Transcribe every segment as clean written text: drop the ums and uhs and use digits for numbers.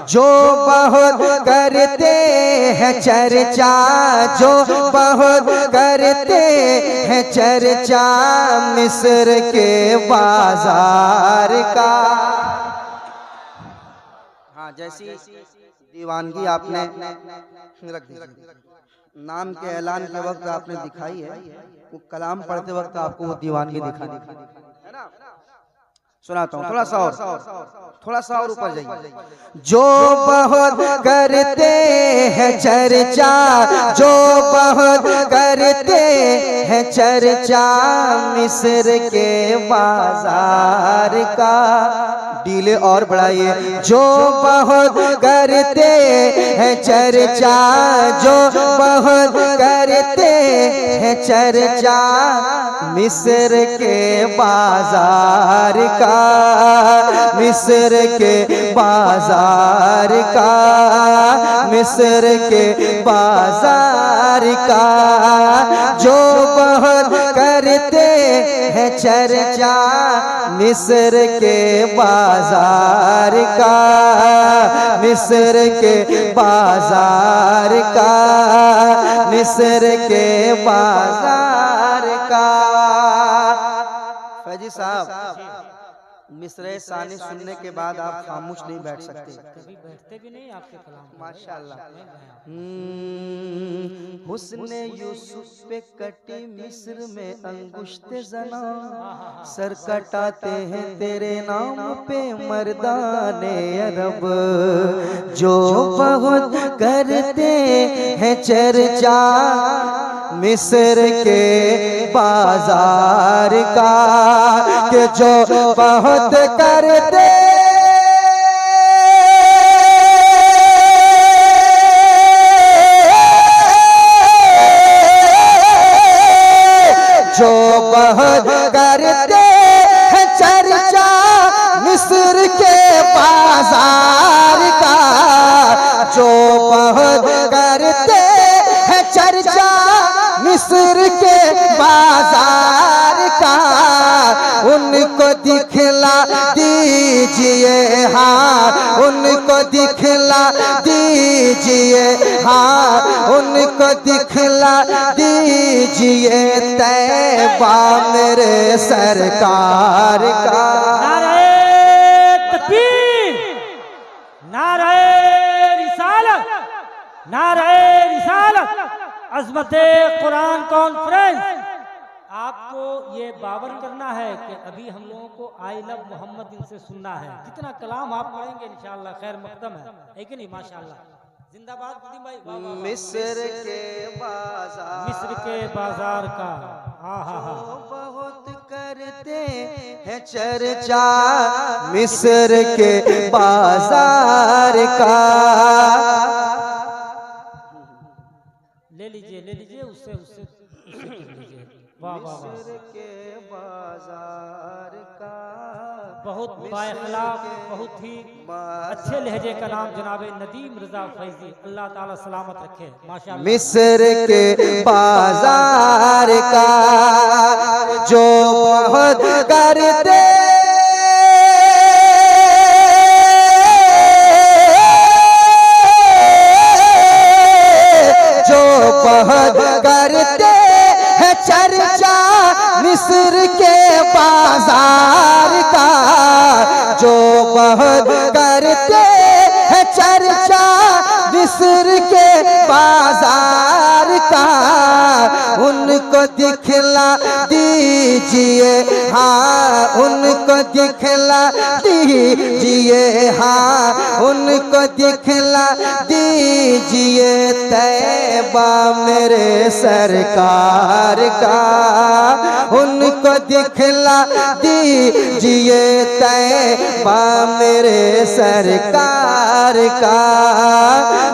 जो बहुत करते हैं चर्चा, जो बहुत करते हैं चर्चा मिस्र के बाजार का। हाँ, जैसी दीवानगी आपने रख दी, नाम के ऐलान के वक्त आपने दिखाई है, वो कलाम पढ़ते वक्त आपको वो दीवानगी दिखानी है ना। सुनाता हूँ, थोड़ा सा और ऊपर जाइए। जो बहुत करते हैं चर्चा, जो बहुत करते हैं चर्चा मिस्र के बाजार का। डीले और बढ़ाइए। जो बहुत करते हैं चर्चा, जो बहुत करते हैं चर्चा मिस्र के बाजार का, मिस्र के बाजार का, मिस्र के बाजार का। जो बहुत करते हैं चर्चा मिस्र के बाजार का, मिस्र के बाजार का, मिस्र के बाजार का। फैजी साहब, मिस्र सानी सुनने के बाद आप खामोश नहीं बैठ सकते, कभी बैठते भी नहीं आपके कलाम। माशाल्लाह। हुस्ने यूसुफ पे कटी मिस्र में अंगुश्ते जना, सर कटाते हैं तेरे नाम पे मर्दाने अरब। जो बहुत करते हैं चर्चा मिस्र के बाजार का, कि जो बहुत करते जो बहुत करते हैं चर्चा मिस्र के बाजार का, जो बहुत करते हैं चर्चा मिस्र के बाजार का। उनको दिखला दीजिए, हाँ उनको दिखला दीजिए, हाँ उनको दिखला दीजिए तैबा मेरे सरकार का। नारे तकबीर, नारे रिसालत, नारे रिसालत। अज़मते कुरान कॉन्फ्रेंस। आपको ये बावर करना है कि अभी हम लोगों को आई लव मोहम्मद इनसे सुनना है। जितना कलाम आप पढ़ेंगे इंशाअल्लाह खैर मकदम है कि नहीं। माशाअल्लाह, जिंदाबाद मुदीम भाई। वाह वाह। मिस्र के बाजार, मिस्र के बाजार का। हाँ हाँ हाँ। बहुत करते हैं चर्चा मिस्र के बाजार का। ले लीजिए उससे उससे उससे लीजिए। वाह वाह वाह। मिस्र के बाजार का बहुत बाइखलाक, बहुत ही अच्छे लहजे का नाम जनाब नदीम रजा फैजी, अल्लाह ताला सलामत रखे माशाअल्लाह। मिस्र के बाजार का जो बहुत करते जो बहुत करते हैं चर्चा मिस्र के बाजार का, जो बहुत करते हैं चर्चा मिस्र के बाजार का। उनको दिखला दीजिए, हाँ उनको दिखला दीजिए, हाँ उनको दिखला दीजिए तैबा मेरे सरकार का। उनको दिखला दीजिए तैबा मेरे सरकार का।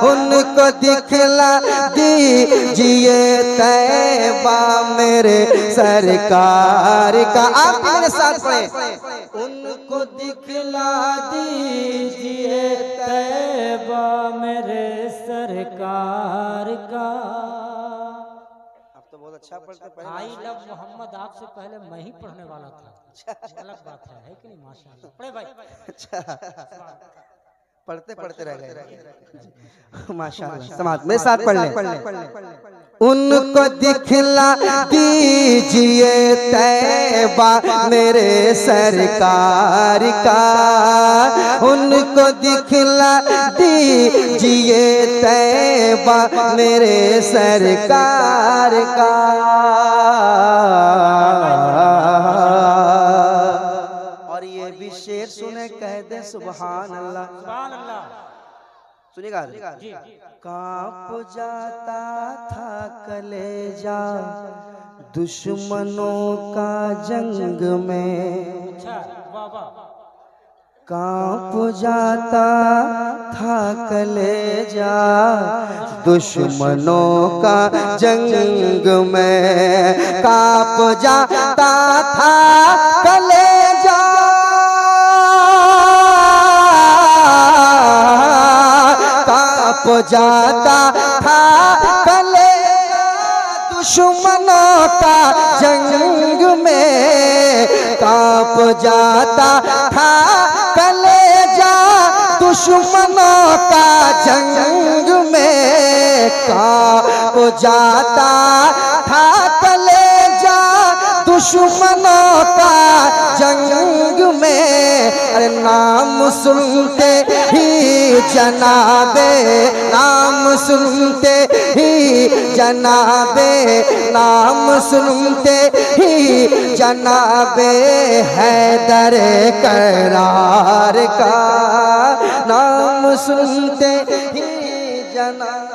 उनको दिखला दीजिए तैबा मेरे सरकार का। आप मेरे साथ पढ़ें। उनको दिखला दीजिए तैबा मेरे सरकार का। आप तो बहुत अच्छा पढ़ते। आई लव मोहम्मद आपसे पहले मैं ही पढ़ने वाला था। अलग बात है कि नहीं माशाअल्लाह। पढ़े भाई। अच्छा पढ़ते पढ़ते रह गए। माशाअल्लाह, समाज मेरे साथ पढ़ लें। उनको दिखला दीजिए तैबा मेरे सरकार का, उनको दिखला दीजिए तैबा मेरे सरकार का। और ये भी शेर सुने कह दे सुभान अल्लाह। सुभान अल्लाह। सुनिएगा, कांप जाता था कलेजा दुश्मनों का जंग में, अच्छा, वाह वाह। कांप जाता था कलेजा दुश्मनों का जंग में, कांप जाता था कलेजा कांप जाता था कलेजा दुश्मनों का जंग में, कांप जाता था कलेजा दुश्मनों का जंग में, कांप जाता था कलेजा दुश्मनों का जंग में। अरे नाम सुनते ही जनाबे, नाम सुनते ही जनाबे, नाम सुनते ही जनाबे हैदर करार का, नाम सुनते ही जनाबे।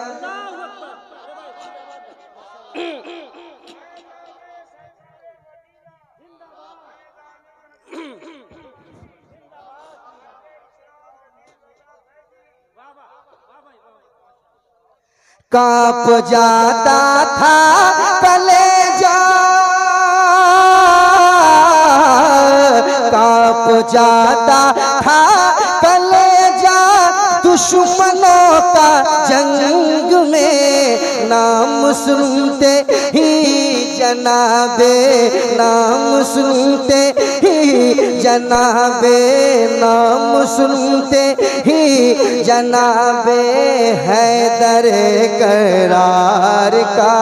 कांप जाता था कलेजा, कांप जाता था कलेजा दुश्मनों का जंग में, नाम सुनते ही जनाबे, नाम सुनते ही जनाबे, नाम सुनते ही जनाबे हैदर करार का,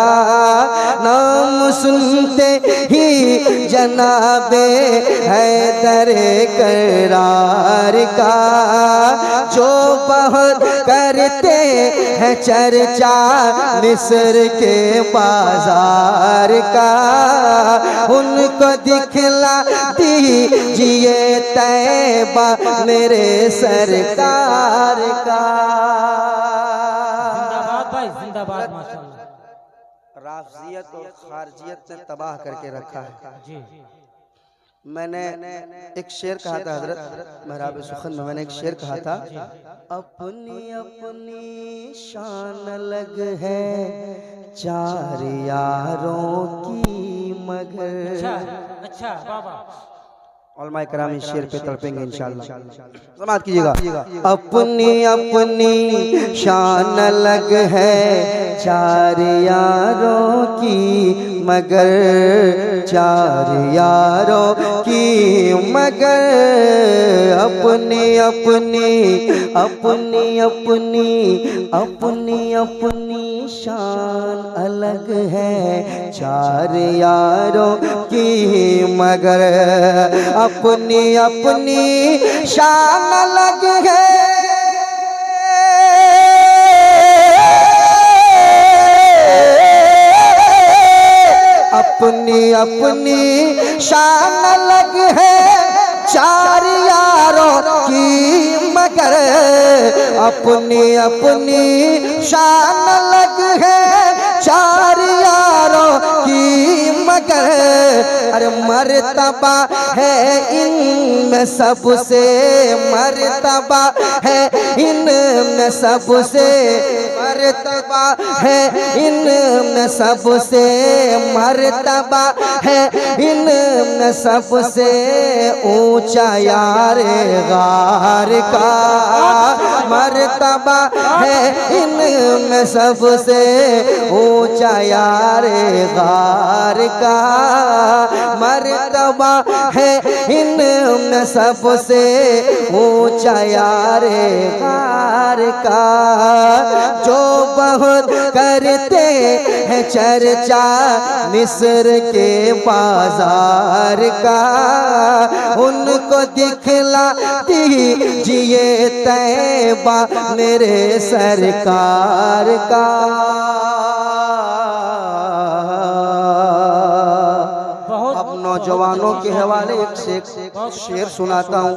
नाम सुनते ही जनाबे हैदर करार का। जो बहुत करते हैं चर्चा मिस्र के बाजार का, उनको दिखला दीजिए तैबा मेरे सरकार का। जिंदाबाद भाई, जिंदाबाद, माशाअल्लाह। राफजियत और खारजियत ने तबाह करके रखा है। जी, मैंने एक शेर कहा था हजरत महराब सुखन में, मैंने एक शेर कहा था, अपनी अपनी शान अलग है चार यारों की मगर। अच्छा अच्छा, वाह वाह। उलमाए कराम इस शेर पे तड़पेंगे इंशाअल्लाह, समाअत कीजिएगा। अपनी अपनी शान अलग है चार यारों की मगर, चार यारों की मगर, अपनी अपनी अपनी अपनी अपनी अपनी शान अलग है चार यारों की मगर, अपनी अपनी शान अलग है, अपनी अपनी शान अलग है चार यारों की मगर, अपनी अपनी शान अलग है चार यारों की मगर। अरे मर्तबा है इनमें सबसे, मर्तबा है इनमें सबसे, मर्तबा है इनमें सबसे, मर्तबा है इनमें सबसे ऊंचा यारे गार का, मर्तबा है इनमें सबसे ऊंचा यारे गार का। का मर्तबा है इनमें सबसे ऊंचा यारे गार का। जो बहुत करते हैं चर्चा मिस्र के बाजार का, उनको दिखला दीजिए तैबा मेरे सरकार का। अब नौजवानों के हवाले एक शेर सुनाता हूँ।